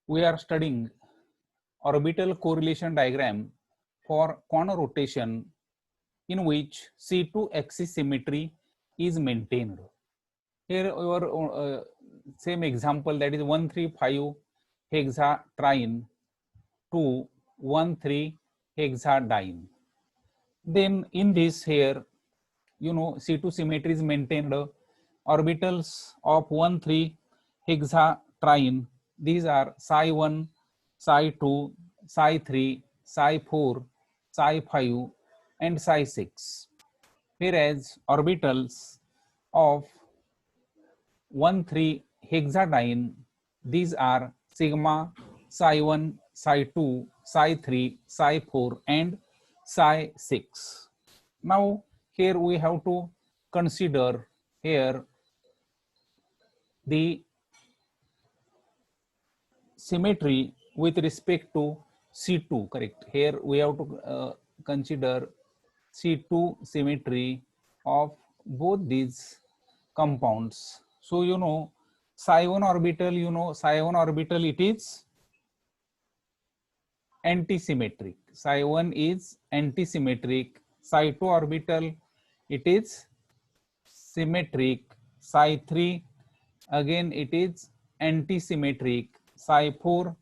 We are studying orbital correlation diagram for corner rotation in which C2 axis symmetry is maintained. Here our same example, that is 135 hexatriene to 13 hexadiene. Then in this here, C2 symmetry is maintained. Orbitals of 13 hexatriene, these are psi1, psi2, psi3, psi4, psi5 and psi6. Whereas orbitals of 13 hexadiene, these are sigma, psi1, psi2, psi3, psi4 and psi6. Now here we have to consider here the symmetry with respect to C2, correct? Here we have to consider C2 symmetry of both these compounds. So psi1 orbital, it is antisymmetric. Psi1 is antisymmetric. Psi2 orbital, it is symmetric. Psi3 again it is antisymmetric. Psi4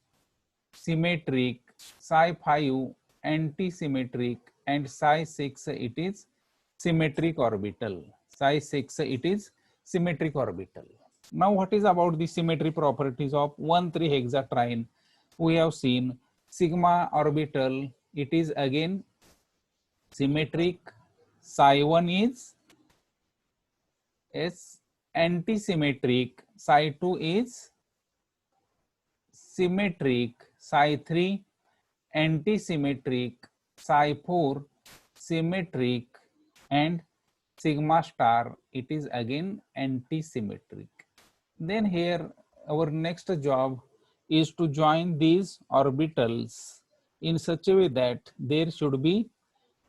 symmetric. Psi5 antisymmetric and psi6 it is symmetric orbital. Psi6 it is symmetric orbital. Now what is about the symmetry properties of 13 hexatriene? We have seen sigma orbital, it is again symmetric. Psi1 is antisymmetric. Psi2 is symmetric. Psi3 antisymmetric. Psi4 symmetric and sigma star, it is again antisymmetric. Then here our next job is to join these orbitals in such a way that there should be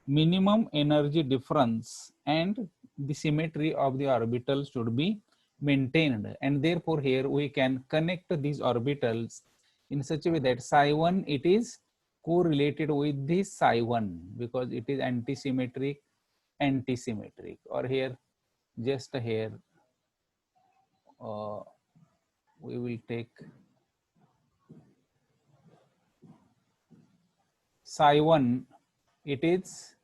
minimum energy difference and the symmetry of the orbital should be maintained, and therefore here we can connect these orbitals in such a way that psi1 it is correlated with this psi1 because it is antisymmetric, or here just here we will take psi1, it is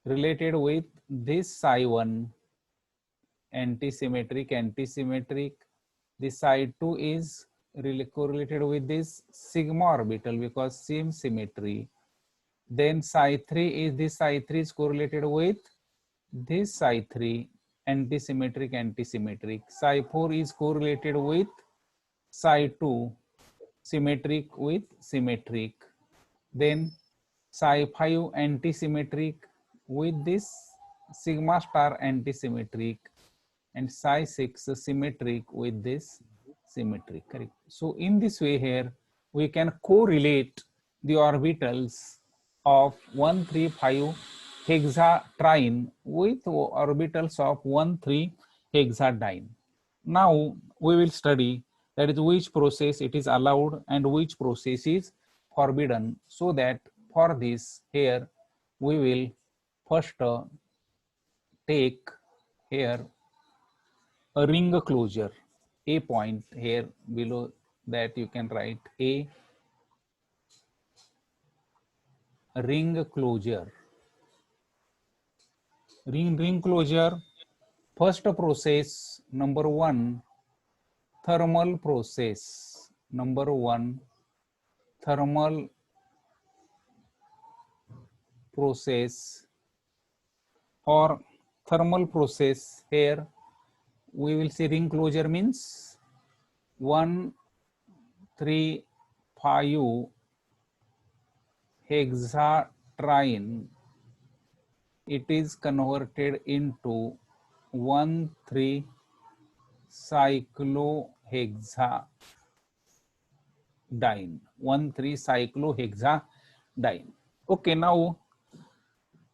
related with this psi1, antisymmetric. This psi2 is really correlated with this sigma orbital because same symmetry. Then psi3 is, this psi3 is correlated with this psi3, antisymmetric. Psi4 is correlated with psi2, symmetric with symmetric. Then psi5 antisymmetric with this sigma star antisymmetric, and psi6 symmetric with this symmetric, correct? So in this way here we can correlate the orbitals of 135 hexatriene with orbitals of 13 hexadiene. Now we will study that is which process it is allowed and which process is forbidden. So that for this here we will first take here a ring closure, a point here below that you can write a ring closure. Ring closure, first process number 1, thermal process. Number 1, thermal process. For thermal process here we will see ring closure means 135 hexatriene, it is converted into 13 cyclohexadiene. 13 cyclohexadiene. Okay, now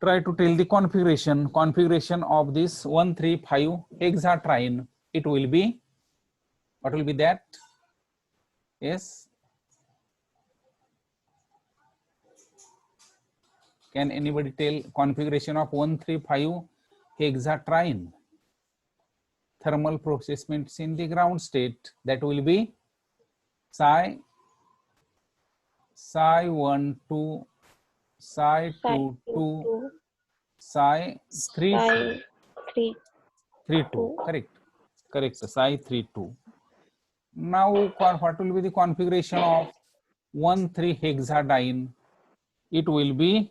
try to tell the configuration of this 135 hexatriene. It will be, what will be that? Yes. Can anybody tell configuration of 135 hexatriene? Thermal process means in the ground state, that will be psi 1 2 psi 2 2 psi 3 2 3 3 2. Correct psi 3 2. Now what will be the configuration of 1,3 hexadiene? It will be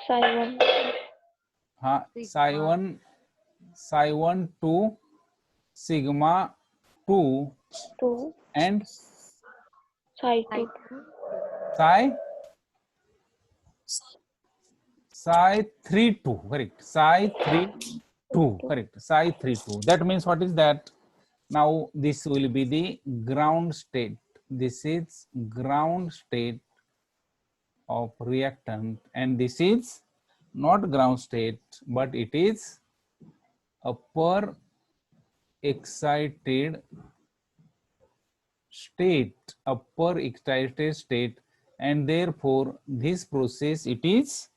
psi 1 2 sigma 2 and psi psi 3 2. Correct. Psi 3 2. Correct. Psi 3 2. That means what is that? Now this will be the ground state. This is ground state of reactant, and this is not ground state, but it is upper excited state, and therefore this process, it is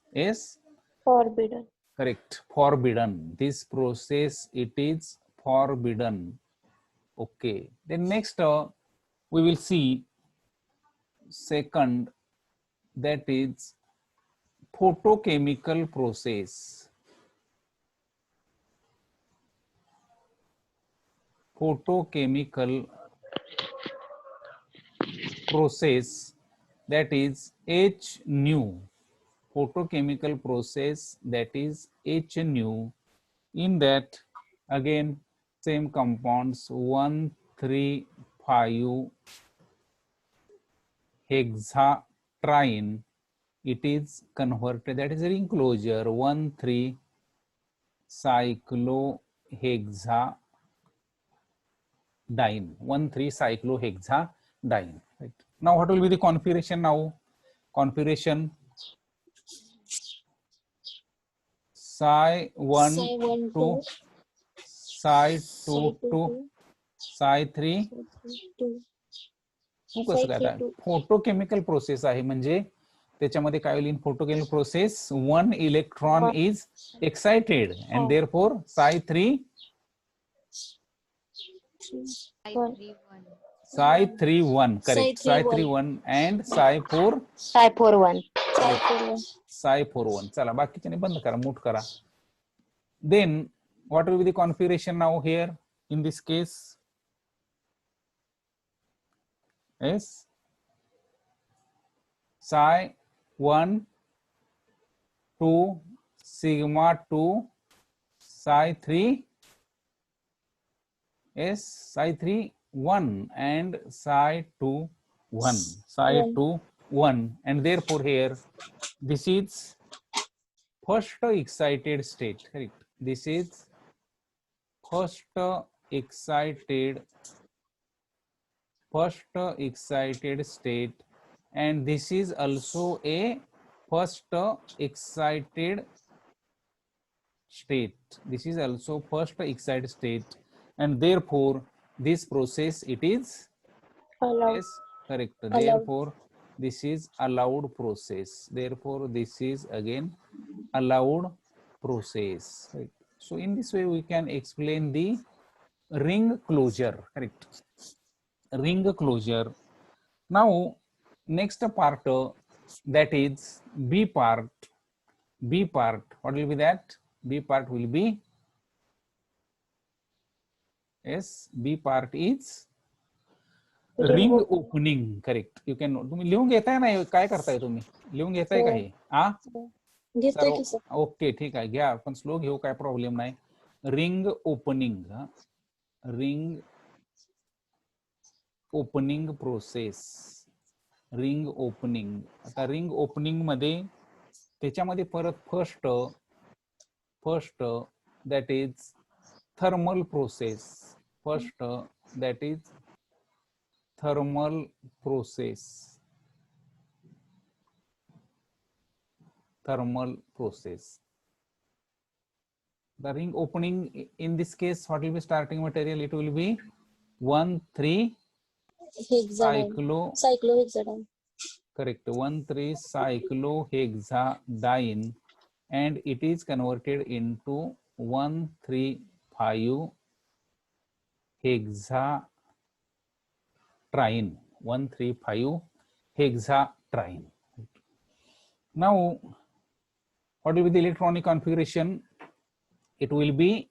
forbidden. correct, forbidden. This process, it is forbidden. Okay, then next we will see second, that is photochemical process. Photochemical process, that is HNu. Photochemical process, that is HNu. In that, again, same compounds 1,3,5 hexatriene, it is converted, that is ring closure, 1,3 cyclohexadiene, 1,3 cyclohexadiene. Right. Now, what will be the configuration now? Configuration psi 1 2 psi 2 2 psi 3 2. कसं काय आता photochemical process आहे, म्हणजे त्याच्यामध्ये काय होईल? In photochemical process 1 electron is excited and therefore psi 3 psi 3 1. correct. psi 3 1 and psi 4 1. चला बाकीच्याने बंद करा, मूट करा. Then what will be the configuration now here in this case? Yes, psi 1 2 sigma 2 psi 3 psi 3 1 and psi 2 1, psi 2 1, and therefore here this is first excited state. Correct. This is first excited state, and this is also a first excited state. This is also first excited state, and therefore this process, it is allowed. Yes, correct. Therefore this is allowed process. Therefore this is again allowed process. Right. So in this way we can explain the ring closure. Correct. Ring closure. Now next part, that is B part. B part, what will be that? B part will be, yes, B part is ring opening. Correct. You can, तुम्ही लिहून घेताय ना, काय करताय तुम्ही, लिहून घेताय का हे? ओके, ठीक आहे, घ्या, पण स्लो घेऊ, काय प्रॉब्लेम नाही. Ring opening, ring opening process, ring opening. आता रिंग ओपनिंग मध्ये त्याच्यामध्ये परत first that is thermal process. First that is thermal process. The ring opening, in this case, what will be starting material? It will be 1,3 Hexadiene. Cyclohexadiene. correct, 1,3-cyclohexadiene, and it is converted into 1,3,5 hexatriene. 1,3,5 hexatriene. Now, what will be the electronic configuration? It will be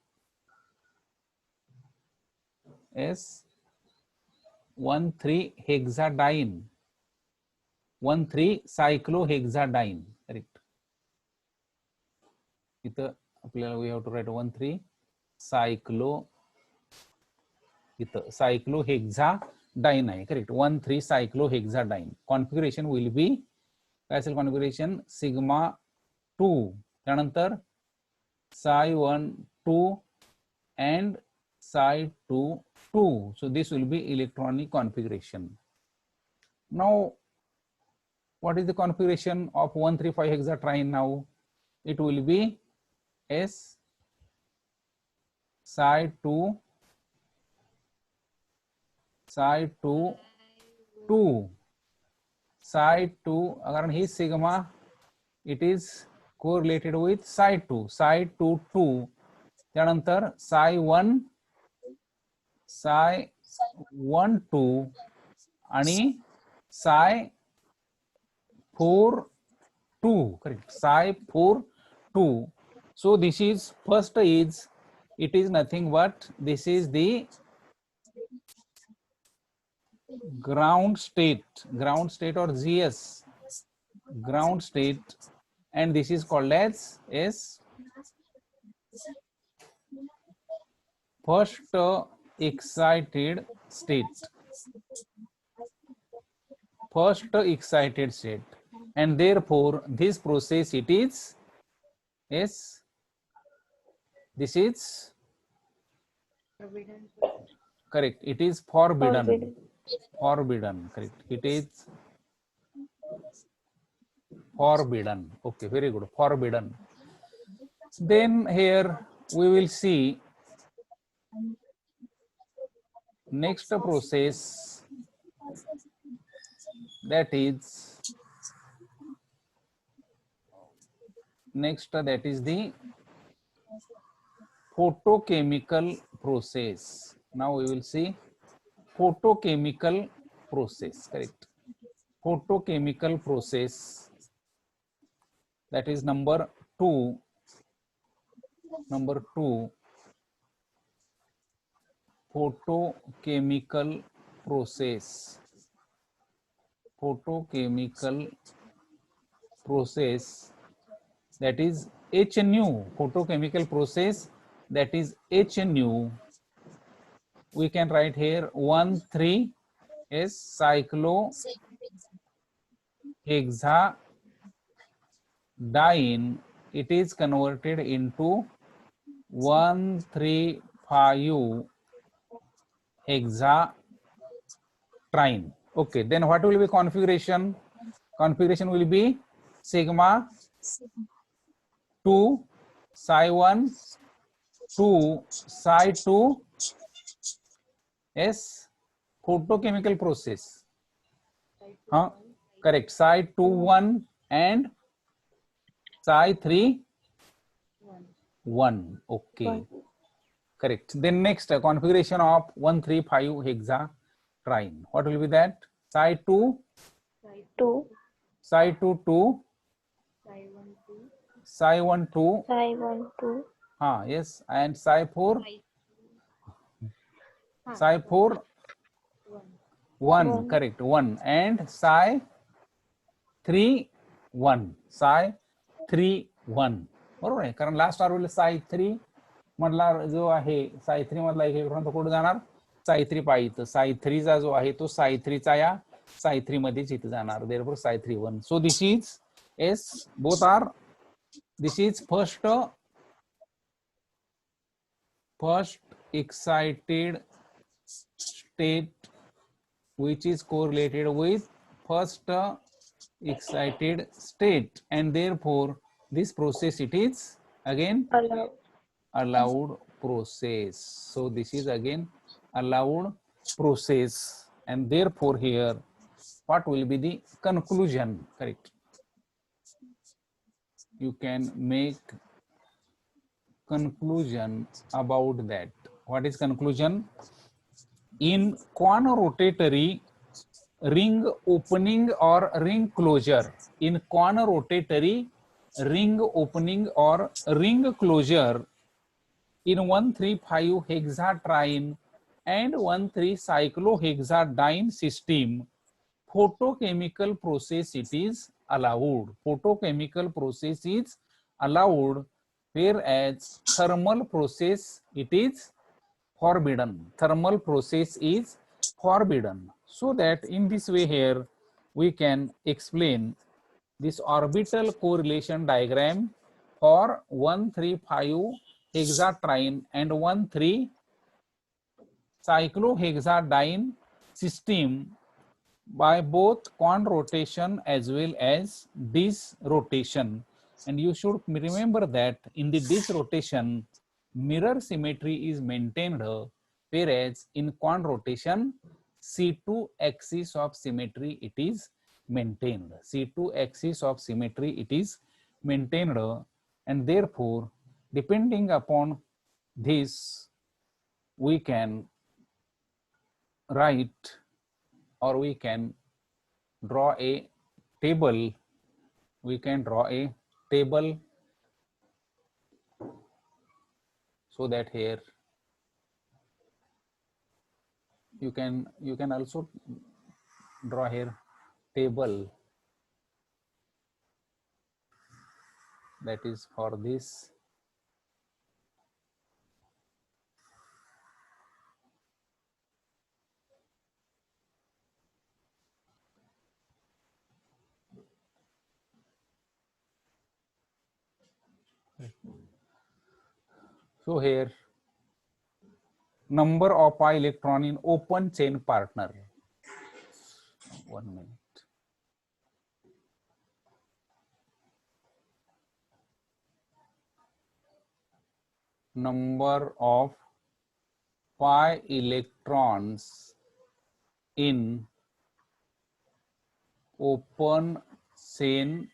S 1,3-hexadiene, 1,3-cyclohexadiene, correct. इथं आपल्याला we have to write 1,3-cyclohexadiene आहे, correct. 1,3-cyclohexadiene. Configuration will be काय असेल configuration? sigma 2, त्यानंतर psi1 2 and psi2 2. So this will be electronic configuration. Now, what is the configuration of 1,3,5 hexatriene now? It will be S psi2 2 psi2, अगर ही sigma, it is correlated with psi2 2, त्यानंतर psi1 2 आणि psi4 2, correct, psi4 2. So this is first is, it is nothing but this is the ground state or GS, ground state, and this is called as first excited state, and therefore this process it is this is correct, it is forbidden, correct, it is forbidden. Okay, very good, forbidden. Then here we will see next process, that is the photochemical process. Now we will see photochemical process, correct, photochemical process, that is number 2, photochemical process, that is HNU, photochemical process, that is HNU. We can write here 1,3-S cyclohexadiene, it is converted into 1,3,5 hexatriene. Okay, then what will be configuration? Configuration will be sigma 2 psi1 2 psi2 S photochemical process. Correct, psi2 1 and psi3 1. Okay, correct. Then next configuration of 1,3,5 hexatriene. What will be that? Psi2 2. psi2 2 psi1 2 Psi1 2. yes, and psi4 1, correct, 1, and psi3 1 बरोबर आहे, कारण last orbital psi3 मधला जो आहे psi3 मधला एक electron तो कुठे जाणार psi3 पाहिजे, psi3 चा जो आहे तो psi3 चा या psi3 मध्येच इथे जाणार, therefore psi3 1. So this is S, both are, this is first excited state which is correlated with first excited state, and therefore this process it is again allowed process. So this is again allowed process. and therefore here what will be the conclusion? Correct. You can make conclusion about that. What is conclusion? In Quann rotatory ring opening or ring closure, in Quann rotatory ring opening or ring closure in 1,3,5 hexatriene and 1,3-cyclohexadiene system, photochemical process it is allowed. Photochemical process is allowed, whereas thermal process it is forbidden. Thermal process is forbidden. So that in this way here we can explain this orbital correlation diagram for 1,3,5 hexatriene and 1,3-cyclohexadiene system by both Quann rotation as well as dis rotation. And you should remember that in the dis rotation, mirror symmetry is maintained, whereas in Quann rotation, C2 axis of symmetry it is maintained. C2 axis of symmetry it is maintained, and therefore, depending upon this, we can write or we can draw a table. We can draw a table so that here you can also draw here table that is for this. So here number of pi electron in open chain partner. 1 minute. Number of pi electrons in open chain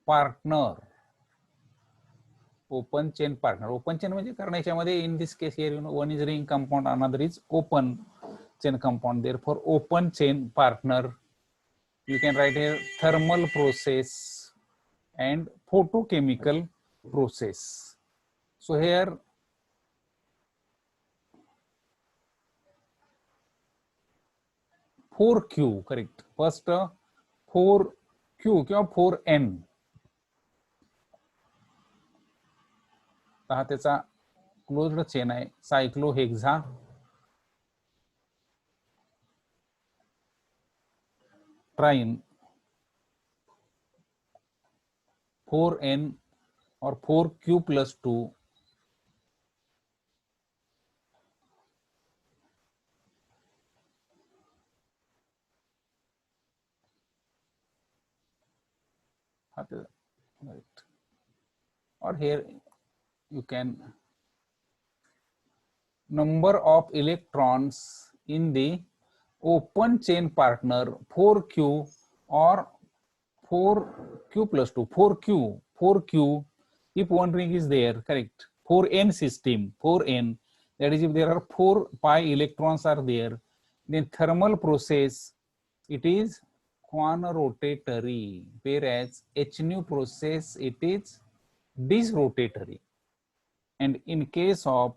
partner. Open chain partner. Open chain म्हणजे कारण याच्यामध्ये in this case here one is ring compound, another is open chain compound. Therefore open chain partner, you can write here thermal process and photochemical process. So here four Q, correct. First 4Q किंवा 4N हा त्याचा closed chain आहे, सायक्लोहेक्झा ट्राइन 4N और 4Q+2 right. Or here you can number of electrons in the open chain partner 4Q or 4Q+2, 4Q, if one ring is there, correct. 4N system, 4N, that is if there are 4 pi electrons are there, then thermal process it is Quann rotatory, whereas HNu process it is disrotatory. And in case of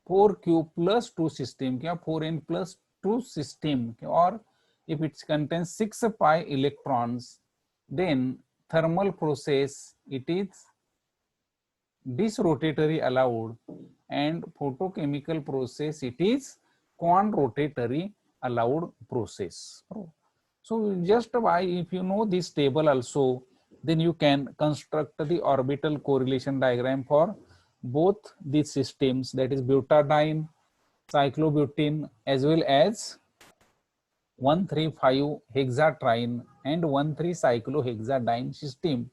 4Q+2 system, 4N+2 system, or if it contains 6 pi electrons, then thermal process it is disrotatory allowed, and photochemical process it is Quann rotatory allowed process. So just by if you know this table also, then you can construct the orbital correlation diagram for both these systems, that is butadiene, cyclobutene, as well as 1,3,5 hexatriene and 1,3-cyclohexadiene system.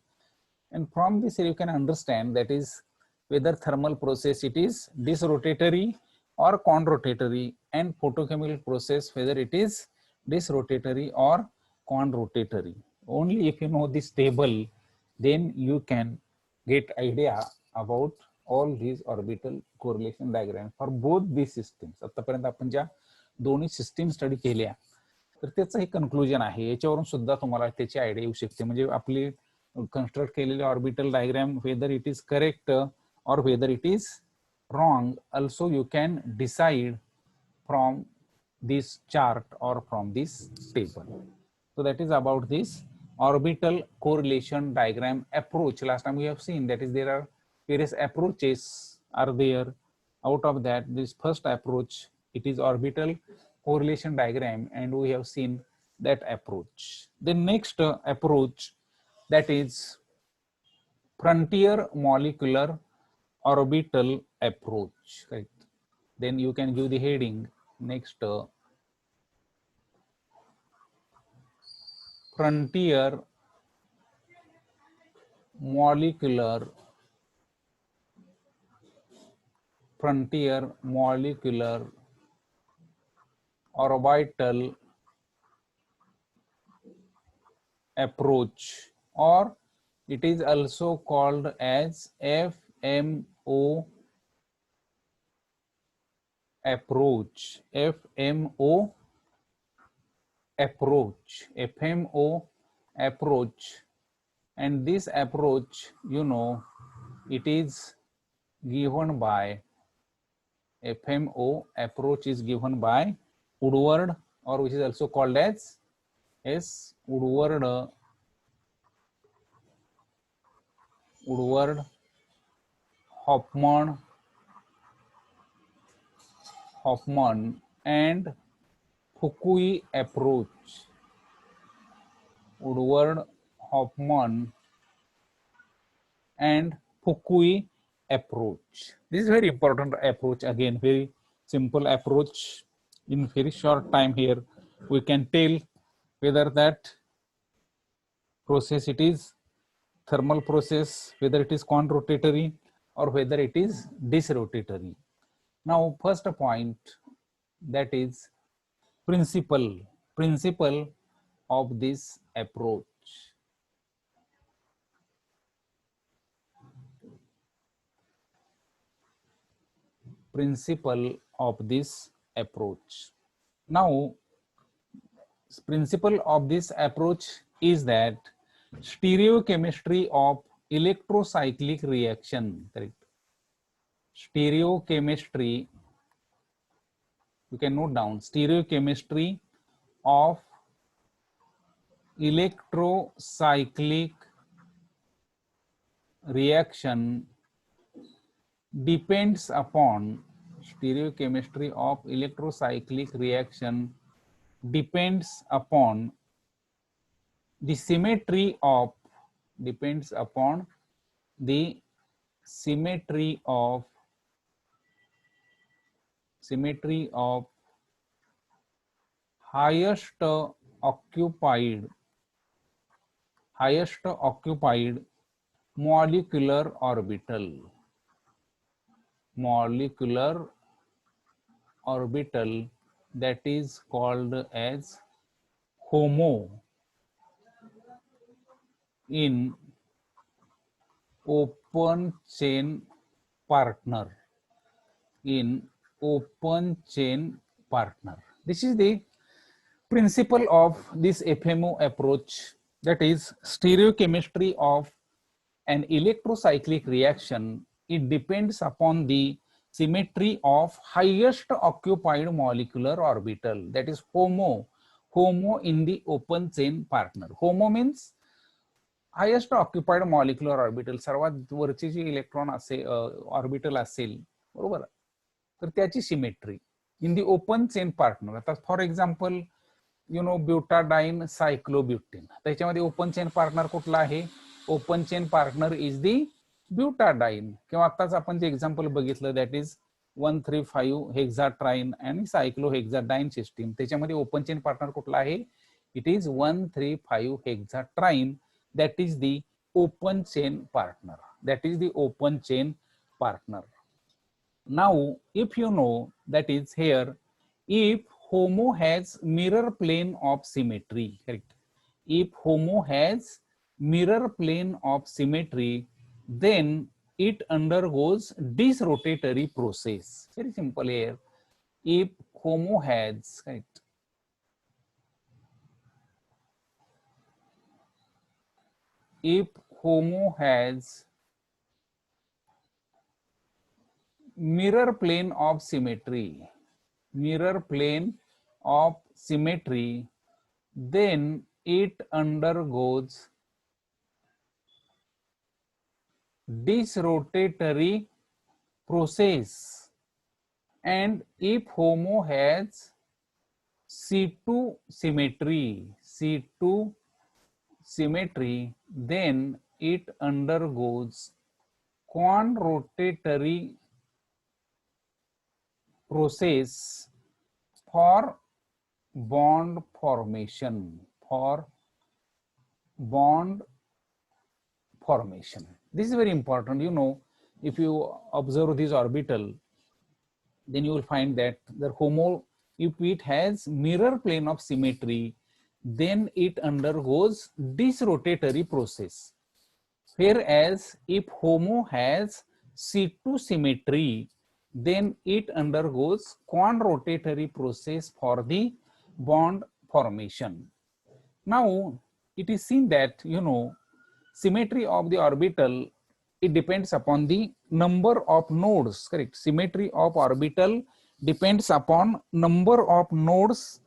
And from this you can understand that is whether thermal process it is disrotatory or conrotatory, and photochemical process whether it is disrotatory or conrotatory. Only if you know this table, then you can get idea about all these orbital correlation diagram for both these systems. आतापर्यंत आपण ज्या दोन्ही system study केल्या तर त्याचं हे conclusion आहे. याच्यावरून सुद्धा तुम्हाला त्याची आयडिया येऊ शकते. म्हणजे आपली construct केलेले orbital diagram whether it is correct or whether it is wrong also you can decide from this chart or from this table. So that is about this orbital correlation diagram approach. Last time we have seen that is there are various approaches are there. Out of that, this first approach, it is orbital correlation diagram, and we have seen that approach. The next approach, that is frontier molecular orbital approach, right? Then you can give the heading next frontier molecular orbital approach, or it is also called as FMO approach. FMO approach, and this approach, you know, it is given by FMO approach is given by Woodward, or which is also called as Woodward, Hofmann and Fukui approach. Woodward, Hofmann and Fukui approach. This is very important approach. Again, very simple approach. In very short time here, we can tell whether that process it is thermal process, whether it is conrotatory or whether it is disrotatory. Now, first point, that is principle of this approach. Principle of this approach. Now, principle of this approach is that stereochemistry of electrocyclic reaction, correct? Stereochemistry, you can note down, stereochemistry of electrocyclic reaction depends upon stereochemistry of electrocyclic reaction depends upon the symmetry of highest occupied molecular orbital that is called as HOMO in open chain partner. This is the principle of this FMO approach, that is stereochemistry of an electrocyclic reaction. It depends upon the symmetry of highest occupied molecular orbital, that is HOMO in the open chain partner. HOMO means highest occupied molecular orbital, सर्वात वरची जी electron असे orbital असेल, बरोबर, तर त्याची symmetry in the open chain partner. आता for example you know butadiene cyclobutane, त्याच्यामध्ये open chain partner कुठला आहे? Open chain partner is the butadiene. किंवा आताच आपण जे एक्झाम्पल बघितलं दॅट इज 135 हेक्साट्राइन आणि सायक्लोहेक्साडाइन सिस्टीम, त्याच्यामध्ये ओपन चेन पार्टनर कुठला आहे? It is 135 hexatriene. That is the open chain partner. Now, if you know, that is here, if HOMO has mirror plane of symmetry, correct? If HOMO has mirror plane of symmetry, then it undergoes disrotatory process. Very simple here. If HOMO has, correct? If HOMO has mirror plane of symmetry, then it undergoes disrotatory process. And if HOMO has C2 symmetry, then it undergoes conrotatory process for bond formation. This is very important. You know, if you observe this orbital, then you will find that the HOMO, if it has mirror plane of symmetry, then it undergoes disrotatory process. Whereas if HOMO has C2 symmetry, then it undergoes conrotatory process for the bond formation. Now, it is seen that, you know, symmetry of the orbital, it depends upon the number of nodes, correct? Symmetry of orbital depends upon number of nodes.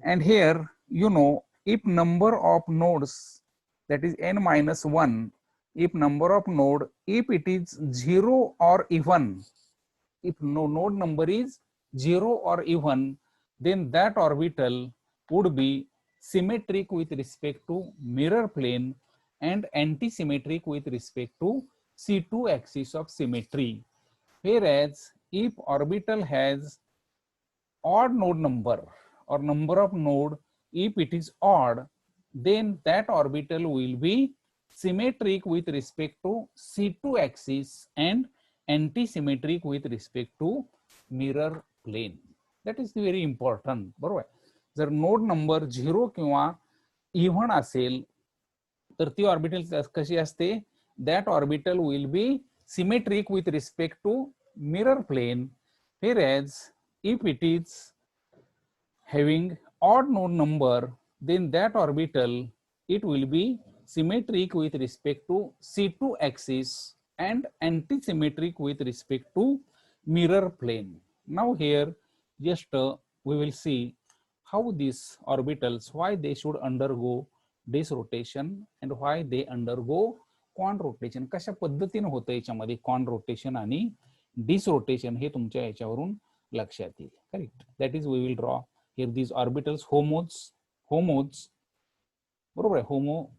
And here, you know, if number of nodes, that is n minus 1, if number of node, if it is 0 or even, if no node number is 0 or even, then that orbital would be symmetric with respect to mirror plane and anti-symmetric with respect to C2 axis of symmetry. Whereas if orbital has odd node number or number of node, if it is odd, then that orbital will be symmetric with respect to C2 axis and anti-symmetric with respect to mirror plane. That is very important, बरोबर. जर node number 0 किंवा even असेल तर ती orbital कशी असते, that orbital will be symmetric with respect to mirror plane, whereas if it is having odd node number, then that orbital, it will be symmetric with respect to C2 axis and anti-symmetric with respect to mirror plane. Now here just we will see how these orbitals, why they should undergo disrotation and why they undergo conrotation. कशा पद्धतीने होतं याच्यामध्ये conrotation आणि disrotation हे तुमच्या याच्यावरून लक्षात येईल. Correct. That is we will draw here these orbitals, homos, बरोबर आहे. HOMO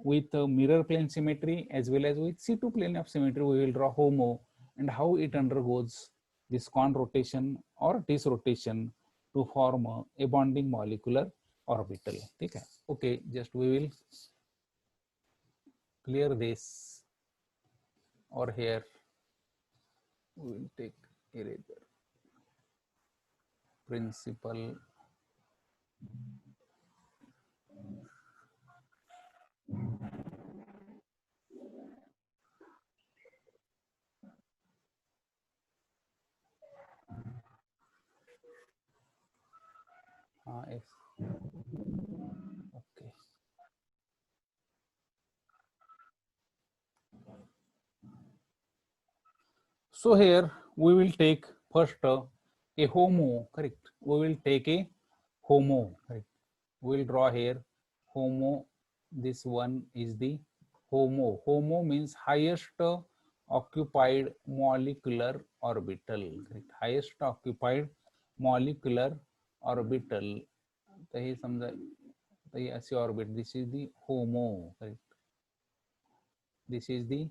with mirror plane symmetry as well as with C2 plane of symmetry, we will draw HOMO and how it undergoes this conrotation or disrotation to form a bonding molecular orbital. ठीक है. Okay, just we will clear this, or here we will take eraser. Principal yes. Okay. So here we will take first a HOMO, correct? We will take a HOMO, correct? We will draw here HOMO. This one is the HOMO. HOMO means highest occupied molecular orbital, correct? Highest occupied molecular orbital. तर हे समजा हे असे orbit, this is the HOMO, correct. This is the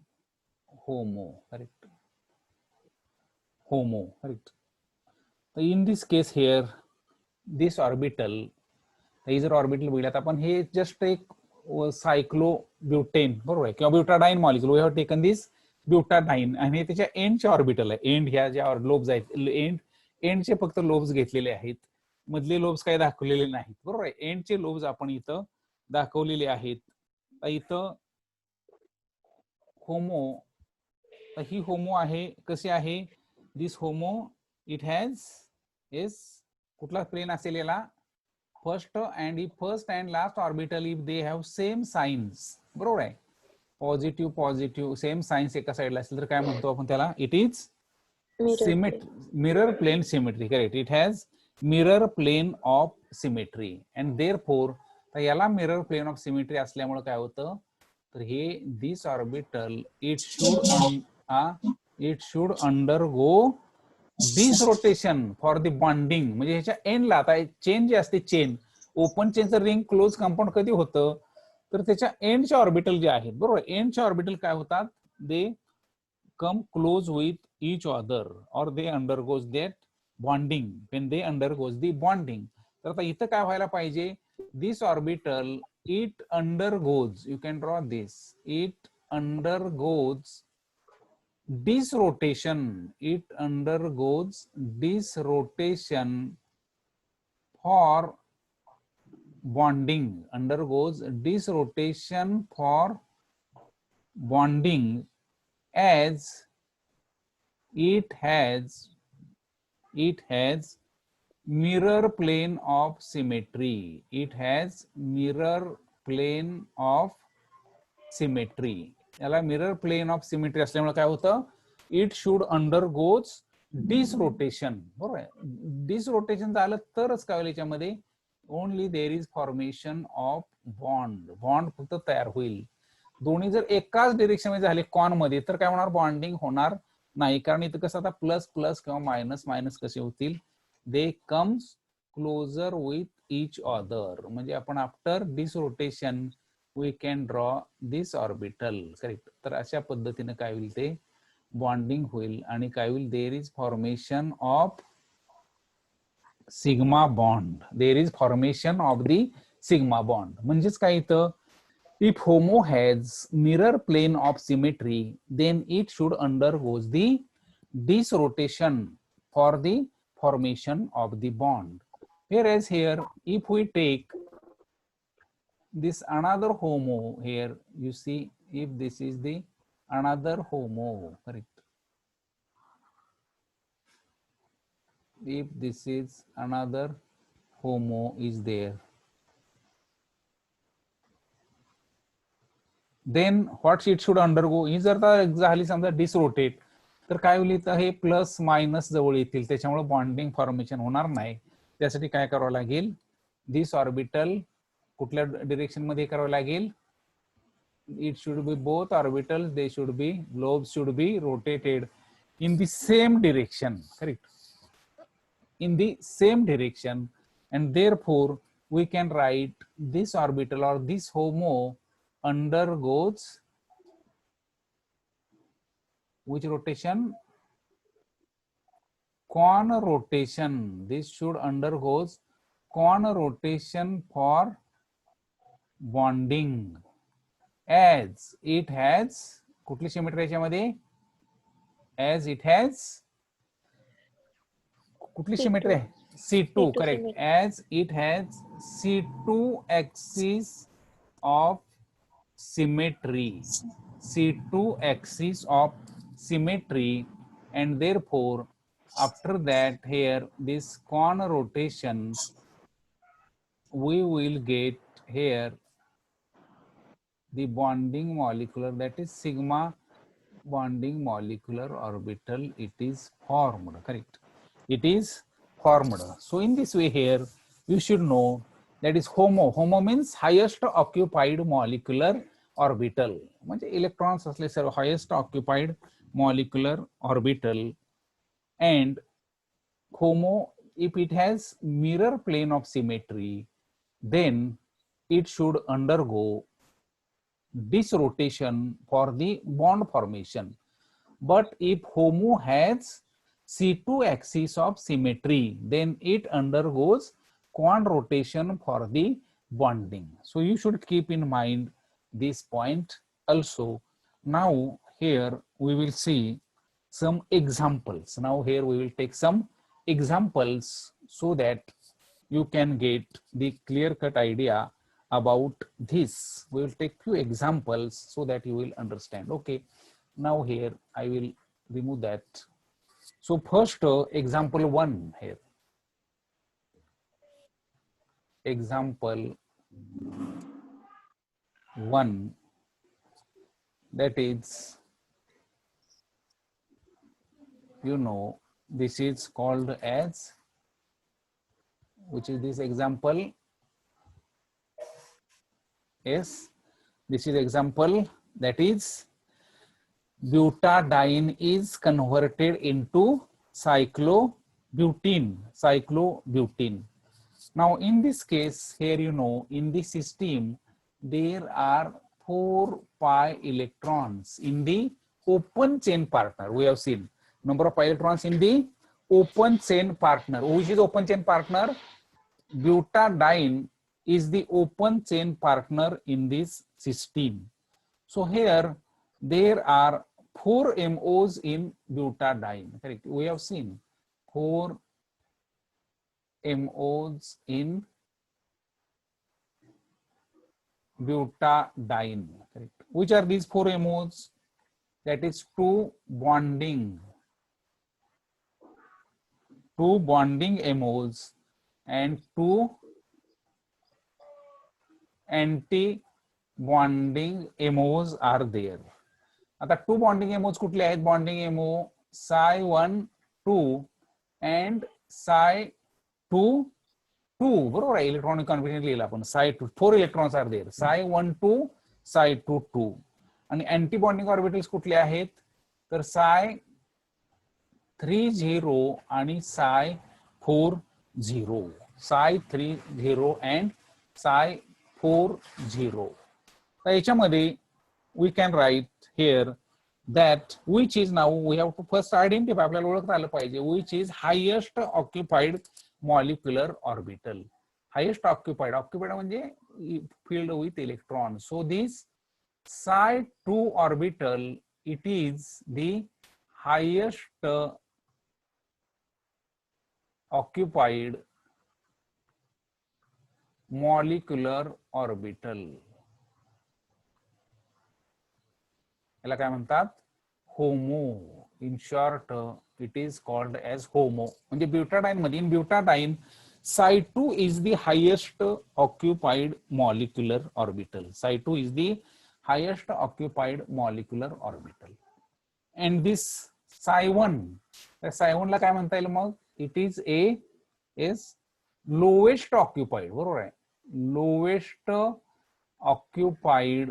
HOMO, correct. HOMO, correct. So in this case here, this orbital, हे जर orbital बघितलं तर आपण हे just एक cyclobutane, बरोबर आहे, किंवा butadiene molecule. We have taken this butadiene, आणि त्याच्या एंडचे ऑर्बिटल आहे. एंड ह्या ज्या लोब्स आहेत, एंडचे फक्त लोब्स घेतलेले आहेत, मधले लोब्स काही दाखवलेले नाहीत. बरोबर आहे. एंडचे लोब्स आपण इथं दाखवलेले आहेत. इथं होमो, ही होमो आहे. कशी आहे this homo? It has S, कुठला प्लेन असेल याला? First and last orbital if they have same signs. बरोबर आहे. पॉझिटिव्ह पॉझिटिव्ह सेम साइन्स एका साईडला असेल तर काय म्हणतो आपण त्याला? It is mirror plane symmetry. Correct. It has mirror plane of symmetry and therefore, तर याला मिरर प्लेन ऑफ सिमेट्री असल्यामुळे काय होतं, तर हे this orbital it should undergo this rotation for the bonding. म्हणजे ह्याच्या एंडला, आता चेन जी असते, चेन ओपन चेनचं रिंग क्लोज कंपाऊंड कधी होतं, तर त्याच्या एंडचे ऑर्बिटल जे आहेत, बरोबर, एंडचे ऑर्बिटल काय होतात? They come close with each other or they undergoes that bonding. when they undergoes the bonding, तर आता इथं काय व्हायला पाहिजे? this orbital it undergoes, you can draw this, it undergoes this rotation, it undergoes this rotation for bonding, undergoes this rotation for bonding as it has mirror plane of symmetry. It has mirror plane of symmetry. याला mirror plane of symmetry असल्यामुळे काय होतं? It should undergoes disrotation. बरोबर आहे. Disrotation झालं तरच काय होईल याच्यामध्ये? Only there is formation of bond. Bond फक्त तयार होईल. दोन्ही जर एकाच डिरेक्शन मध्ये झाले कॉन मध्ये, तर काय होणार? बॉन्डिंग होणार नाही. कारण इथं कसं, आता प्लस प्लस किंवा मायनस मायनस कसे होतील? They comes closer with each other. म्हणजे आपण after this rotation we can draw this orbital. Correct. तर अशा पद्धतीने काय होईल? ते बॉन्डिंग होईल आणि काय होईल? देर is formation of sigma bond. There is formation of the sigma bond. म्हणजेच काय इथं? if homo has mirror plane of symmetry, then it should undergoes the this rotation for the formation of the bond. Whereas here, if we take this another homo here, you see, if this is the another homo, correct? If this is another homo is there, then what it should undergo? ही जर झाली समजा डिसरोटेट, तर काय होईल? तर हे plus minus जवळ येतील, त्याच्यामुळे बॉन्डिंग फॉर्मेशन होणार नाही. त्यासाठी काय करावं लागेल? दिस ऑर्बिटल कुठल्या डिरेक्शन मध्ये करावं लागेल? It should be both orbitals, they should be, lobes should be rotated in the same direction. Correct. In the same direction, and therefore we can write this orbital or this homo undergoes which rotation? Con rotation. This should undergoes con rotation for bonding as it has कुठली symmetry याच्यामध्ये? as it has कुठली symmetry आहे? C2. Correct. as it has C2 axis of symmetry, C2 axis of symmetry, and therefore after that here this con rotation we will get here the bonding molecular, that is sigma bonding molecular orbital, it is formed. Correct. It is formed. So in this way here you should know that is homo. Homo means highest occupied molecular orbital. म्हणजे electrons असले सर्व highest occupied molecular orbital. And homo, if it has mirror plane of symmetry, then it should undergo this rotation for the bond formation. But if homo has C2 axis of symmetry, then it undergoes con rotation for the bonding. So you should keep in mind this point also. Now here we will see some examples. Now here we will take some examples so that you can get the clear-cut idea about this. We will take few examples so that you will understand. Okay, now here I will remove that. So first example 1 here. Example 1, that is, you know, this is called as, which is this example? Yes, this is example, that is butadiene is converted into cyclobutene. Now in this case here, you know, in this system there are 4 pi electrons in the open chain partner. We have seen number of pi electrons in the open chain partner. Which is open chain partner? Butadiene is the open chain partner in this cysteine. So here there are 4 MOs in butadiene. Correct. We have seen 4 MOs in butadiene. Correct. Which are these 4 MOs? That is 2 bonding MOs and 2 anti-bonding MOs are there. आता 2 bonding MOs कुठले आहेत? Bonding MO Psi1 2 and Psi2 2. बरोबर आहे, electronic configuration लिहिलं आपण. Psi2 4 electrons are there. Psi1 2 Psi2 2. आणि anti bonding orbitals कुठले आहेत? तर Psi30 आणि Psi40. Psi30 and Psi40. तर याच्यामध्ये we can write here that which is, now we have to first identify, आपल्याला ओळखता आलं पाहिजे, which is highest occupied molecular orbital. Highest occupied म्हणजे filled with electrons. So this Psi2 orbital, it is the highest occupied molecular orbital. याला काय म्हणतात? HOMO. In short it is called as HOMO. म्हणजे butadiene मध्ये, इन ब्युटाडाइन Psi2 is the highest occupied molecular orbital. Psi2 is the highest occupied molecular orbital. And this Psi1, Psi1 ला काय म्हणता येईल मग? It is lowest occupied. बरोबर आहे, lowest occupied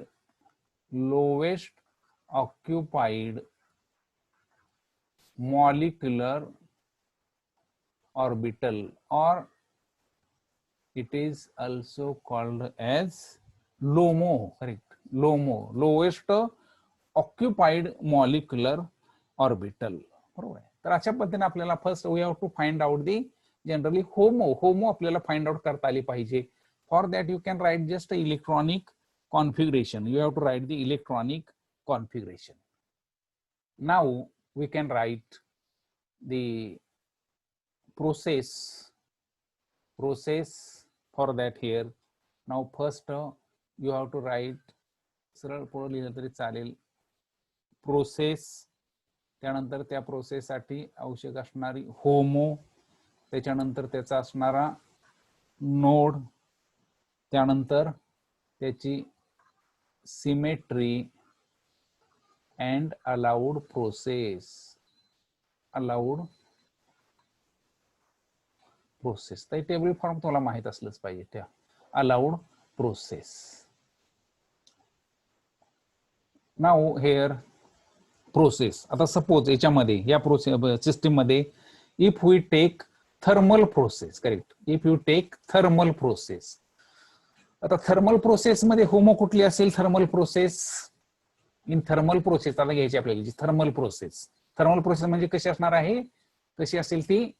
molecular orbital, or it is also called as LOMO. Correct, LOMO, lowest occupied molecular orbital. बरोबर आहे. तर अशा पद्धतीने आपल्याला first we have to find out the generally HOMO आपल्याला फाइंड आउट करता आली पाहिजे. For that you can write just electronic configuration. You have to write the electronic configuration. Now we can write the process for that here. Now first you have to write, सरळ पुढे लिहिलं तरी चालेल, process, त्यानंतर त्या process साठी आवश्यक असणारी होमो, त्याच्यानंतर त्याचा असणारा नोड, त्यानंतर त्याची सिमेट्री and allowed process. तर टेबल फॉर्म तुम्हाला माहित असलंच पाहिजे. त्या allowed process. Now here process. आता सपोज याच्यामध्ये, या प्रोसेस सिस्टीम मध्ये, if we take thermal process. Correct, if you take thermal process. आता थर्मल प्रोसेस मध्ये होमो कुठली असेल? Thermal process, in thermal process आता घ्यायची आपल्याला. थर्मल प्रोसेस म्हणजे कशी असणार आहे? कशी असेल ती?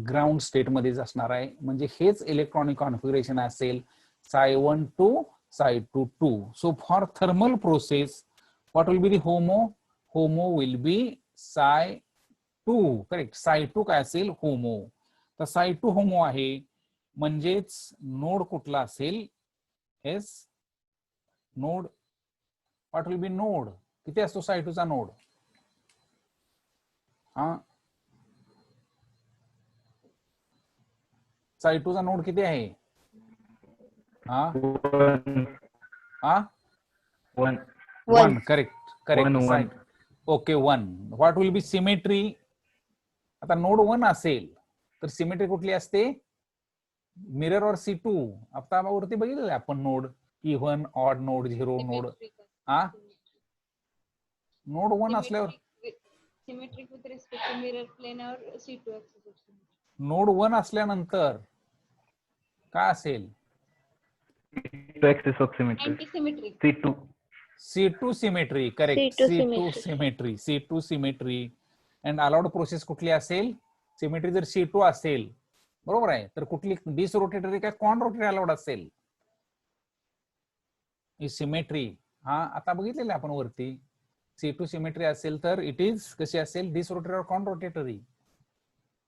ग्राउंड स्टेट मध्येच असणार आहे. म्हणजे हेच इलेक्ट्रॉनिक कॉन्फिगरेशन असेल, Psi1 2 Psi2 2. So for thermal process what will be the homo? Homo will be psi2 correct. psi2 काय असेल होमो. तर psi2 होमो आहे म्हणजेच नोड कुठला असेल S node what will V node किती असतो psi2 चा नोड हा psi2 चा नोड किती आहे हा हा 1 correct correct okay 1. What will be symmetry. आता नोड 1 असेल तर सिमेट्री कुठली असते मिरर और C2. आता वरती बघितलं आपण node even odd node 0 node हा नोड 1 असल्यावर symmetric with respect to mirror plane और C2 एक्सिस. नोड 1 असल्यानंतर काय असेल axis of symmetry antisymmetric. C2 C2 symmetry correct. C2 C2 symmetry. Symmetry C2 symmetry and allowed process कुठली असेल symmetry जर C2 असेल बरोबर आहे तर कुठली डिस रोटेटरी काय कॉन रोटेटरी अलाउड असेल ही सिमेट्री. हा आता बघितलेलं आपण वरती C2 सिमेट्री असेल तर इट इज कशी असेल डिस रोटेटरी और कॉन रोटेटरी.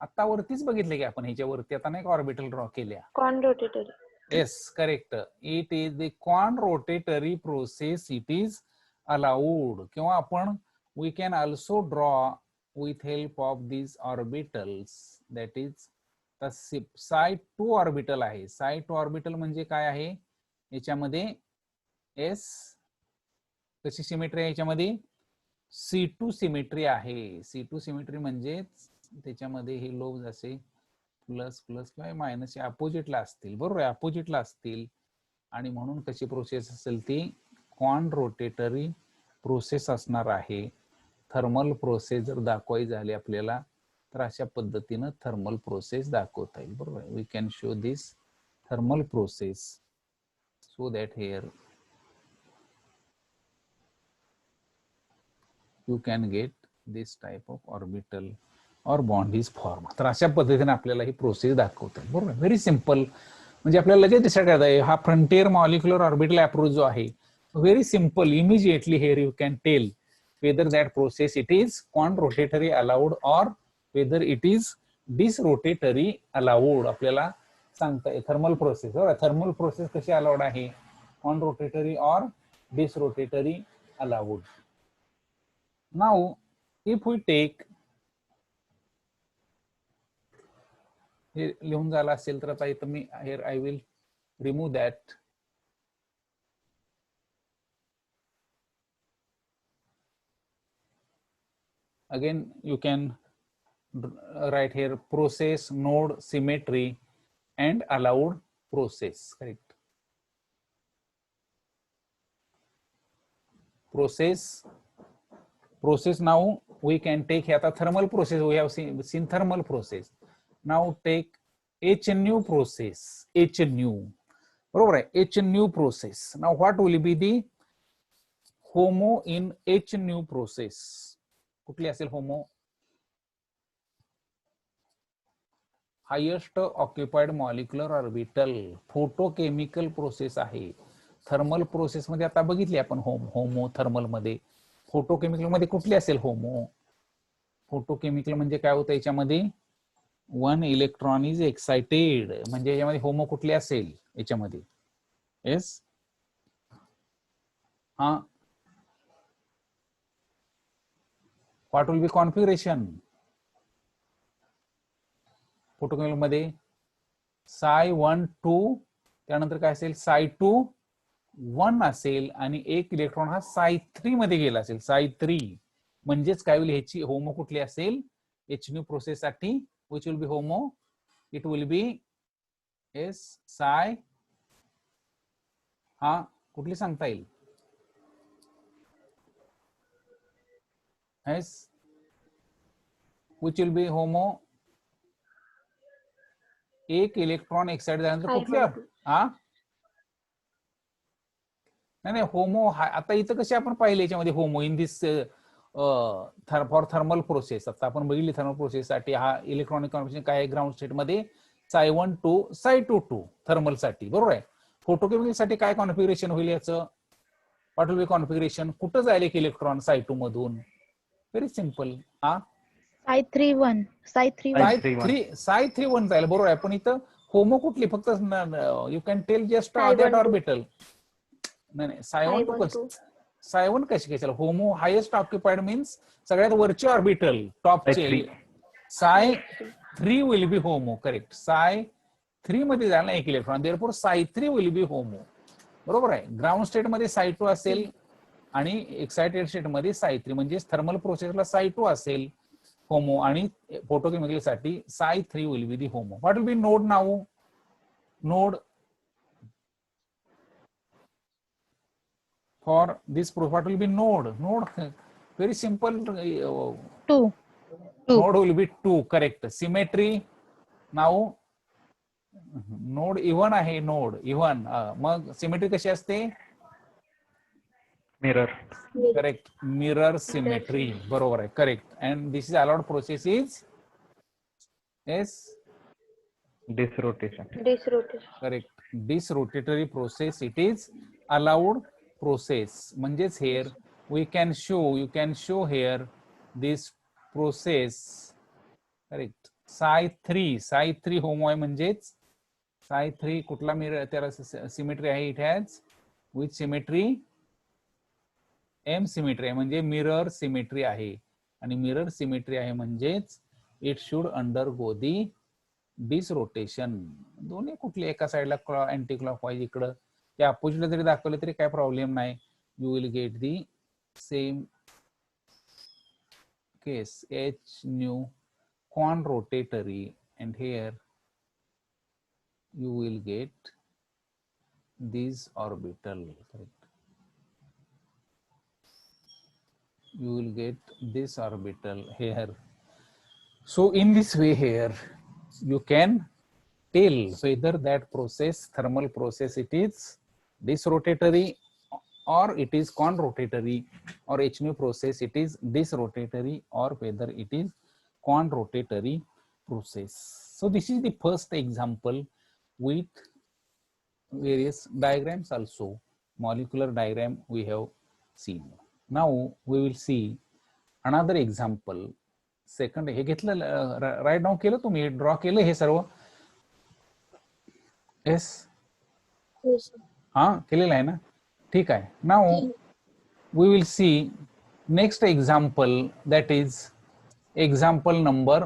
आता वरतीच बघितले की आपण ह्याच्या वरती आता नाही ऑर्बिटल ड्रॉ केल्या. Con rotatory. Yes, correct. It is the con-rotatory process. It is allowed. किंवा आपण we can also draw with help of these orbitals. That is the psi2 orbital आहे. psi2 orbital म्हणजे काय आहे याच्यामध्ये S कशी symmetry आहे याच्यामध्ये C2 सिमेट्री आहे. C2 सिमेट्री म्हणजे त्याच्यामध्ये हे लोब्स असे प्लस प्लस किंवा मायनस अपोजिटला असतील बरोबर आहे अपोजिटला असतील आणि म्हणून कशी प्रोसेस असेल ती कॉन रोटेटरी प्रोसेस असणार आहे. थर्मल प्रोसेस जर दाखवायची झाली आपल्याला तर अशा पद्धतीनं थर्मल प्रोसेस दाखवता येईल बरोबर आहे. We can show this thermal process so that here you can get this type of orbital और बॉन्ड इज फॉर्म. तर अशा पद्धतीने आपल्याला ही प्रोसेस दाखवतात बरोबर. व्हेरी सिम्पल म्हणजे आपल्याला लगेच डिसाइड करता येईल हा फ्रंटियर मॉलिक्युलर ऑर्बिटल अप्रोच जो आहे very simple immediately here you can tell whether that process it is conrotatory allowed or whether it is disrotatory allowed आपल्याला सांगता येईल. थर्मल प्रोसेस बरोबर थर्मल प्रोसेस कशी अलाउड आहे conrotatory or disrotatory allowed. Now if we take हे लिहून झालं असेल तर आता इथं मी here I will remove that. Again you can write here process node symmetry and allowed process correct. Process now we can take हे आता thermal process we have seen thermal process. Now take HNU process. HNU. बरोबर आहे HNU process. Now what will be the HOMO in HNU process? कुठली असेल HOMO? Highest occupied molecular orbital. Photochemical process आहे. Thermal process मध्ये आता बघितली आपण होमो thermal मध्ये. फोटोकेमिकल मध्ये कुठली असेल होमो? फोटोकेमिकल म्हणजे काय होतं याच्यामध्ये 1 इलेक्ट्रॉन इज एक्साइटेड म्हणजे याच्यामध्ये होमो कुठली असेल याच्यामध्ये येस हा what will be configuration photochemical मध्ये psi1 2 त्यानंतर काय असेल psi2 1 असेल आणि एक इलेक्ट्रॉन हा psi3 मध्ये गेला असेल psi3 म्हणजेच काय होईल ह्याची होमो कुठली असेल HNU प्रोसेस साठी which will be homo it will be s psi हा कुठली सांगता येईल s which will be homo एक इलेक्ट्रॉन एक्साइट झाल्यानंतर कुठली हा नाही होमो आता इथं कशी आपण पाहिले याच्यामध्ये HOMO in this for thermal process आता आपण बघितली थर्मल प्रोसेस साठी हा इलेक्ट्रॉनिक कॉन्फिगरेशन काय ग्राउंड स्टेट मध्ये psi1 2 psi2 2 थर्मल साठी बरोबर आहे. फोटोकेमिकल साठी काय कॉन्फिगरेशन होईल याचं व्हॉट विल बी कॉन्फिगरेशन कुठं जाईल एक इलेक्ट्रॉन psi2 मधून व्हेरी सिम्पल. हा Psi 3 1. Psi 3 1. Psi three one जाईल, बरोबर आहे. पण इथं होमो कुठली, फक्त you can tell just Psi that 1 2. Orbital. नाही psi Psi one two 1 2. Psi one कशी काय? होमो हायेस्ट ऑक्युपाइड मीन्स सगळ्यात वरचे ऑर्बिटल टॉपचे. Psi 3 will be HOMO, correct. Psi 3 मध्ये जायला एक electron, therefore psi 3 will be होमो, बरोबर आहे. ग्राउंड स्टेट मध्ये साय 2 असेल आणि एक्साइटेड स्टेट मध्ये साय 3, म्हणजे थर्मल प्रोसेसला साय 2 असेल होमो, आणि फोटोकेमिकल साठी Sai 3 will be the homo. What will V node now? Node for this proof, what will be node? Very simple. 2. Node will be 2, correct. Symmetry now node even आहे, node even. मग symmetry कशी असते? mirror. Correct, mirror symmetry, बरोबर आहे, correct. And this is allowed process is as Disrotation. Correct. Disrotatory process it is allowed process. म्हणजेच here we can show, you can show here this process, correct. Psi 3 HOMO आहे, म्हणजेच psi 3 कुठला mirror त्याला symmetry आहे? It has with symmetry M symmetry आहे, म्हणजे mirror symmetry आहे. आणि मिरर सिमेट्री आहे म्हणजेच इट शुड अंडरगो दी डिसरोटेशन. दोन्ही कुठले एका साईडला अँटी क्लॉकवाईज इकडं त्या अपोजिटला जरी दाखवलं तरी काय प्रॉब्लेम नाही. You will get the same case, H new conrotatory, and here you will get this orbital, correct. You will get this orbital here. So in this way here you can tell whether that process, thermal process, it is disrotatory or it is conrotatory, or HNO process it is disrotatory, or whether it is conrotatory process. So this is the first example with various diagrams also. Molecular diagram we have seen. Now we will see another example. Second, हे घेतलं, right down केलं तुम्ही, draw केलं हे सर्व? Yes, हा केलेलं आहे ना? ठीक आहे. Now we will see next example, that is example number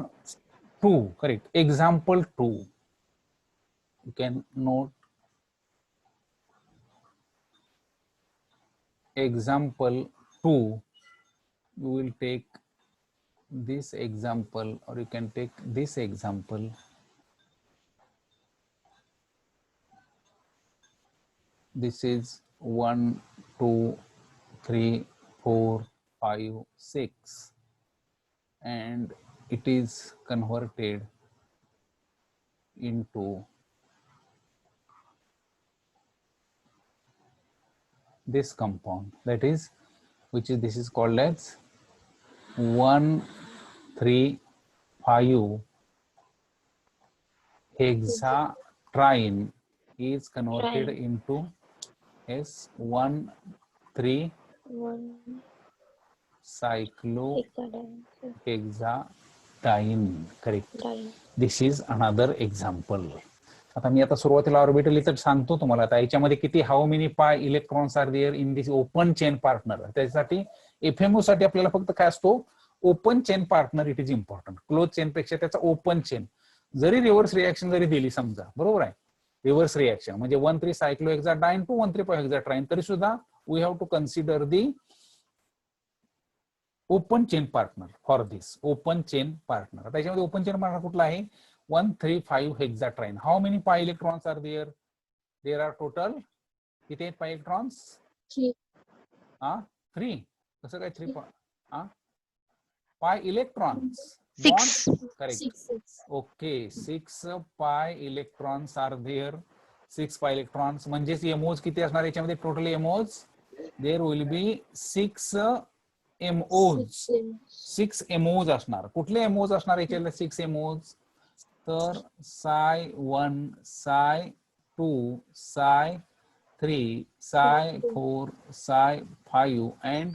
2, correct. Example 2, you can note example 2. You will take this example, or you can take this example. This is 1 2 3 4 5 6, and it is converted into this compound, that is, which is, this is called as 1 3 5 hexatriene is converted into S 1 3 1 cyclohexadiene, correct. This is another example. आता मी आता सुरुवातीला orbital इथं सांगतो तुम्हाला. आता याच्यामध्ये किती, how many pi electrons are there in this open chain partner. त्याच्यासाठी एफएमओ साठी आपल्याला फक्त काय असतो? Open chain partner it is important. Close chain पेक्षा त्याचा ओपन चेन. जरी रिव्हर्स रिएक्शन जरी दिली समजा, बरोबर आहे, रिव्हर्स रिएक्शन म्हणजे 1 3 cyclohexadiene टू 1 3 hexatriene, तरी सुद्धा we have to consider the open chain partner for this open chain partner. आता याच्यामध्ये ओपन चेन पार्टनर कुठला आहे? 1 3 5 hexatriene. How many pi electrons are there? There are total किती आहेत pi electrons? 3. 3. कसं काय 3 pi electrons? 6. Correct. 6. Okay, 6 pi electrons are there. 6 pi electrons म्हणजेच MOs किती असणार याच्यामध्ये? Total MOs there will be 6 MOs. 6 MOs असणार. कुठले MOs असणार याच्यातले 6 MOs? तर psi 1, psi 2, psi 3, psi 4, psi 5 and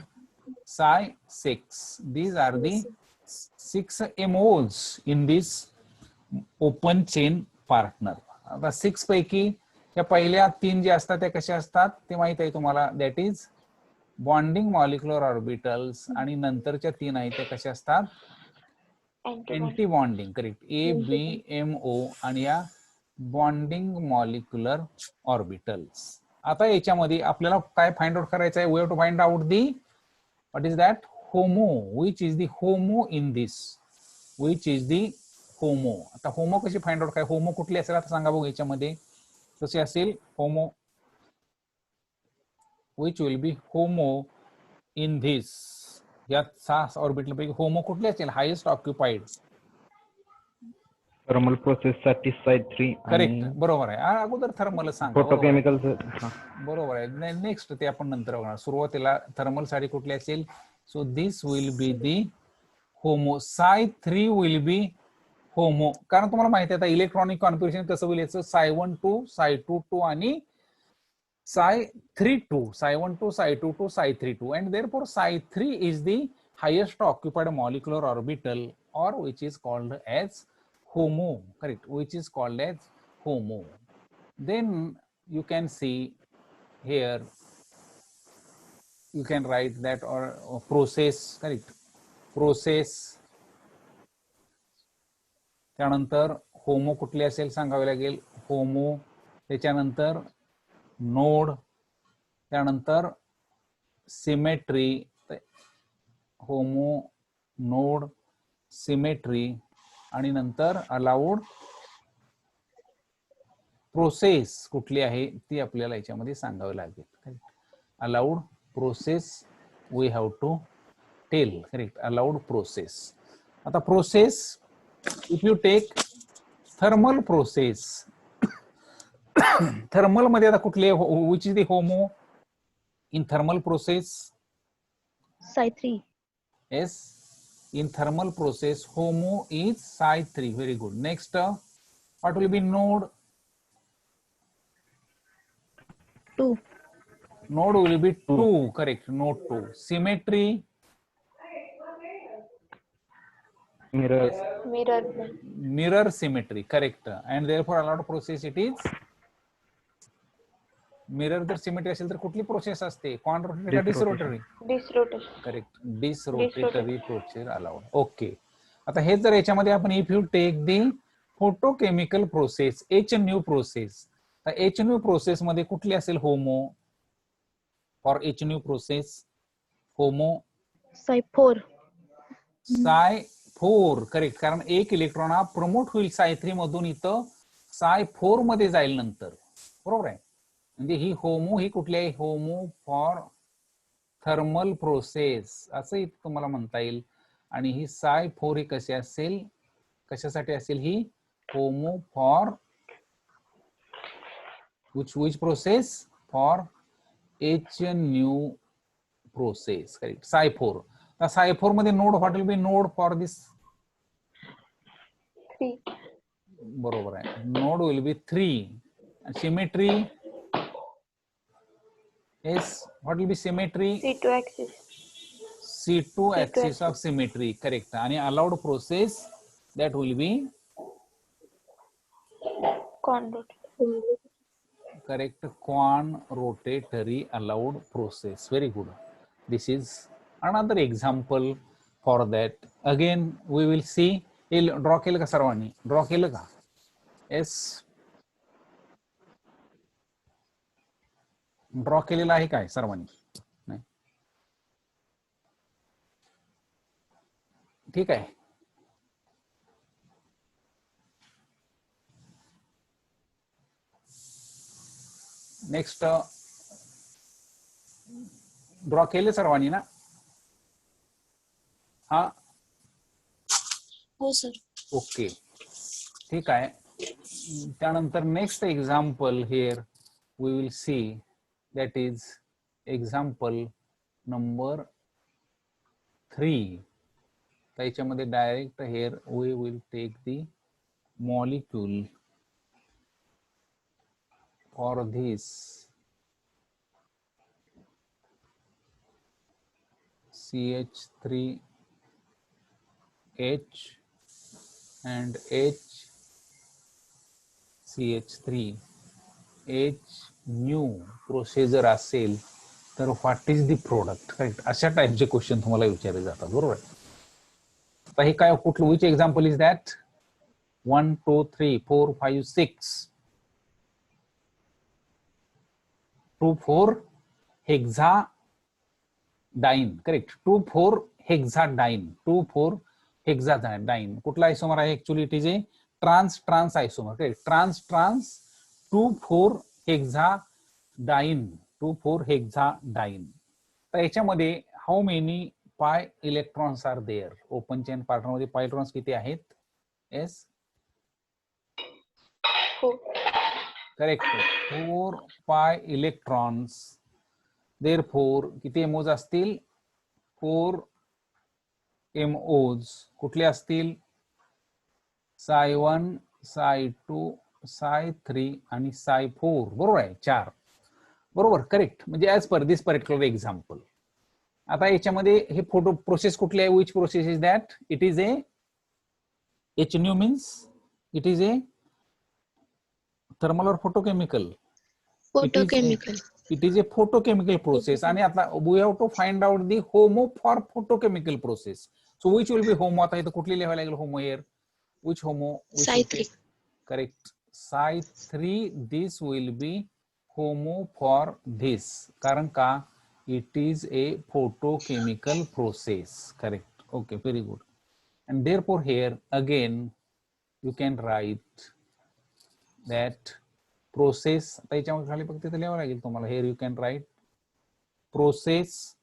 psi 6. These are the 6 MOs in this open chain partner. आता 6 पैकी या पहिल्या 3 जे असतात त्या कशा असतात ते माहित आहे तुम्हाला, that is bonding molecular orbitals, आणि नंतरच्या 3 आहेत त्या कशा असतात, अँटी बॉन्डिंग. करेक्ट, ABMO आणि या बॉन्डिंग मॉलिक्युलर ऑर्बिटल्स. आता याच्यामध्ये आपल्याला काय फाइंड आउट करायचं आहे, we have to find out the what is that HOMO, which is the HOMO in this, which is the HOMO. आता होमो कशी फाइंड आउट, काय होमो कुठली असेल आता सांगा बघू याच्यामध्ये. कशी असेल HOMO, which will be HOMO in this, या 6 ऑर्बिटल पैकी होमो कुठले असेल, हायेस्ट ऑक्युपाइड. थर्मल प्रोसेस साठी साइड 3. करेक्ट, बरोबर आहे. अगोदर थर्मल सांगा, फोटोकेमिकल. बरोबर आहे. नेक्स्ट ते आपण नंतर बघणार. सुरुवातीला थर्मल साठी कुठले असेल, so this will be the HOMO. Psi 3 will be HOMO, कारण तुम्हाला माहिती आहे आता इलेक्ट्रॉनिक कॉन्फिगरेशन कसं होईल याचं, साय 1 2 साय 2 2 आणि Sai 3 2, Sai 1 2 Sai 2 2 Sai 3 2, and therefore psi 3 is the highest occupied molecular orbital, or which is called as homo. Correct, which is called as homo. Then you can see here, you can write that, or process. Correct, process. त्यानंतर होमो कुठले असेल सांगावे लागेल, होमो. त्याच्यानंतर node, त्यानंतर symmetry, होमो node symmetry, आणि नंतर allowed process कुठली आहे ती आपल्याला याच्यामध्ये सांगावी लागेल. Allowed process we have to tell. Correct, allowed process. आता process, if you take thermal process, thermal मध्ये आता कुठले, which is the HOMO in thermal process, Psi 3. yes, in thermal process homo is psi 3. Very good. Next, what will be node? 2. Node will be 2. Correct, node 2. Symmetry, mirror symmetry. Correct, and therefore allowed process it is mirror. जर symmetry असेल तर कुठली process असते, conrotatory का disrotatory? Correct, disrotatory process allowed. Okay, आता हे जर याच्यामध्ये आपण, if you take the photochemical process, HNU process, तर HNU प्रोसेस मध्ये कुठली असेल HOMO, for HNU process HOMO Psi 4. Psi 4. Correct, कारण एक इलेक्ट्रॉन हा प्रमोट होईल साय 3 मधून इथं साय 4 मध्ये जाईल नंतर, बरोबर आहे. म्हणजे ही होमो, ही कुठली आहे, होमो फॉर थर्मल प्रोसेस असं तुम्हाला म्हणता येईल. आणि ही साय 4 ही कशी असेल, कशासाठी असेल ही, होमो for which process, for HNU process. Correct, psi 4. आता psi 4 मध्ये node, what will V node for this? 3. बरोबर आहे, node will be 3. Symmetry, yes, what will be symmetry? C2 axis. C2 axis of symmetry. Correct, आणि allowed process that will be correct, quant rotatory allowed process. Very good. This is another example for that. Again we will see. Draw केलं का सर्वांनी, draw केलं का? yes, draw केलेलं आहे काय सर्वांनी? नाही, ठीक आहे. नेक्स्ट, ड्रॉ केले सर्वांनी ना? हा, हो सर. ओके, ठीक आहे. त्यानंतर next example here we will see, that is example number 3. त्याच्यामध्ये direct here we will take the molecule for this CH3H and H CH3 H new process जर असेल तर what is the product, correct. अशा टाईपचे question तुम्हाला विचारले जातात, बरोबर. आता हे काय कुठलं, which example is that? 1 2 3 4 5 6 2,4 hexadiene, correct. 2,4 hexadiene, 2,4 hexadiene. कुठला आयसोमर आहे? Actually it is a trans isomer, correct. Trans 2,4 hexadiene, 2,4 hexadiene. तर याच्यामध्ये how many pi electrons are there? Open chain partner मध्ये पाय इलेक्ट्रॉन्स किती आहेत? Yes, 4. Correct. 4 pi electrons. Therefore किती MOs असतील? 4 MOs. कुठले असतील? Psi1 Psi2 Psi3 आणि Psi4, बरोबर आहे, 4, बरोबर, करेक्ट. म्हणजे as per this particular example. आता याच्यामध्ये हे फोटो प्रोसेस कुठली आहे? Which process is that? It is A H new means it is A thermal और photochemical? Photochemical. It is a photochemical process. And we have to find out the HOMO for photochemical process. So which will be HOMO? आता इथं कुठली लिहायला लागेल HOMO here? Which HOMO? Psi3. Correct. Psi3. This will be HOMO for this. कारण का? It is a photochemical process. Correct. Okay, very good. And therefore here again you can write that process. आता याच्यामध्ये खाली फक्त इथे लिहावं लागेल तुम्हाला. Here you can write process,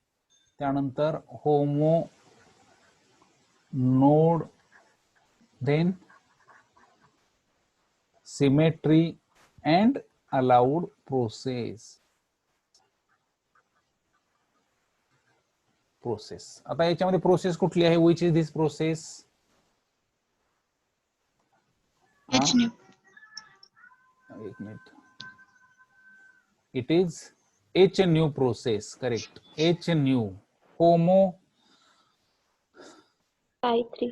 त्यानंतर HOMO node, then symmetry and allowed process. आता याच्यामध्ये प्रोसेस कुठली आहे? Which is this process? H new. एक मिनिट. इट इज H new process, correct. H new. HOMO Psi3.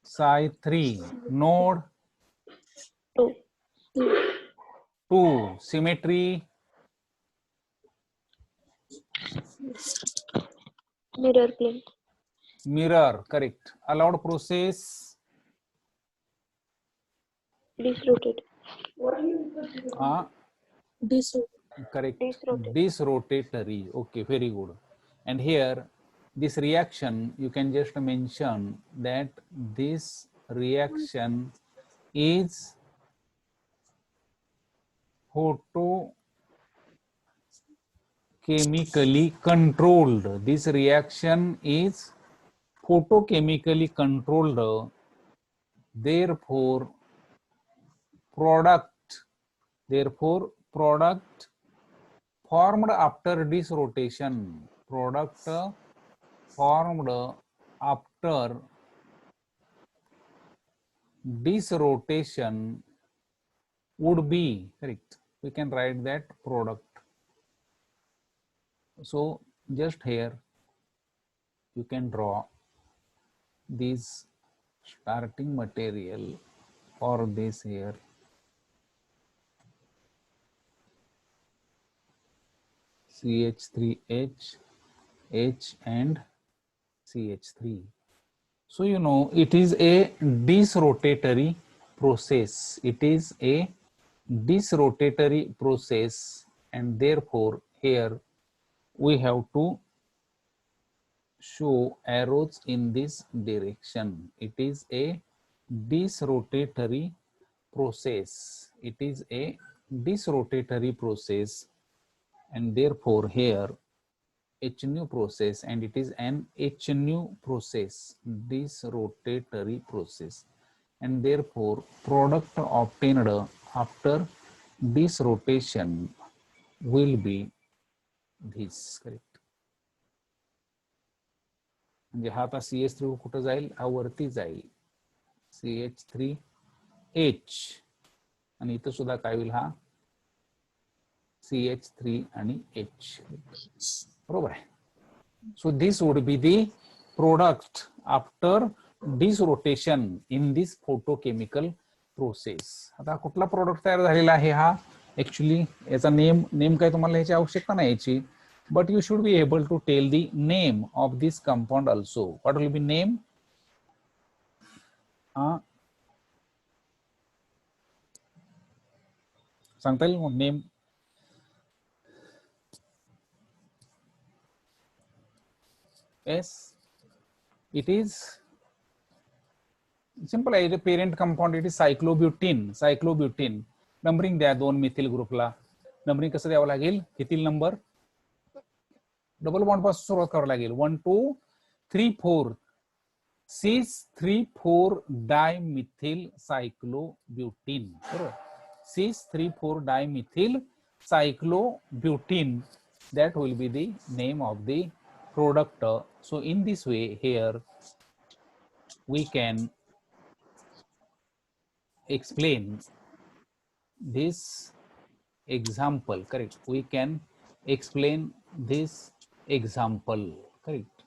Psi3 node 2. 2 symmetry Mirror plane. mirror, correct. Allowed process Disrotate. correct. Disrotate. Disrotatory. Okay, very good. And here this reaction you can just mention that this reaction is photochemically controlled. This reaction is photochemically controlled. Therefore product formed after disrotation, product formed after disrotation would be, correct. We can write that product. So just here you can draw this starting material for this here. CH3H, H and CH3. So you know it is a disrotatory process. It is a disrotatory process, and therefore here we have to show arrows in this direction. It is a disrotatory process. It is a disrotatory process, and therefore here H nu process, and it is an H nu process, disrotatory process, and therefore product obtained after disrotation will be this, correct. म्हणजे हा आता CH3 कुठं जाईल? हा वरती जाईल, CH3H, आणि इथं सुद्धा काय होईल? हा CH3 आणि H, बरोबर आहे. So this would be the product after disrotation in this photochemical process. आता कुठला प्रोडक्ट तयार झालेला आहे हा ऍक्च्युली याचा नेम काय तुम्हाला याची आवश्यकता नाही याची but you should be able to tell the name of this compound also. What will be name? सांगता येईल name? Yes, it is simple. As a parent compound, it is cyclobutene. Numbering द्या दोन मिथिल ग्रुपला. नंबरिंग कसं द्यावं लागेल? किती number? Double bond पासून सुरुवात करावं लागेल. 1 2 3 4 6 3 4 डायमिथिल सायक्लोब्युटीन. बरोबर. 6 3 4 dimethyl cyclobutene. That will be the name of the product. So in this way here we can explain this example. Correct. We can explain this example. Correct.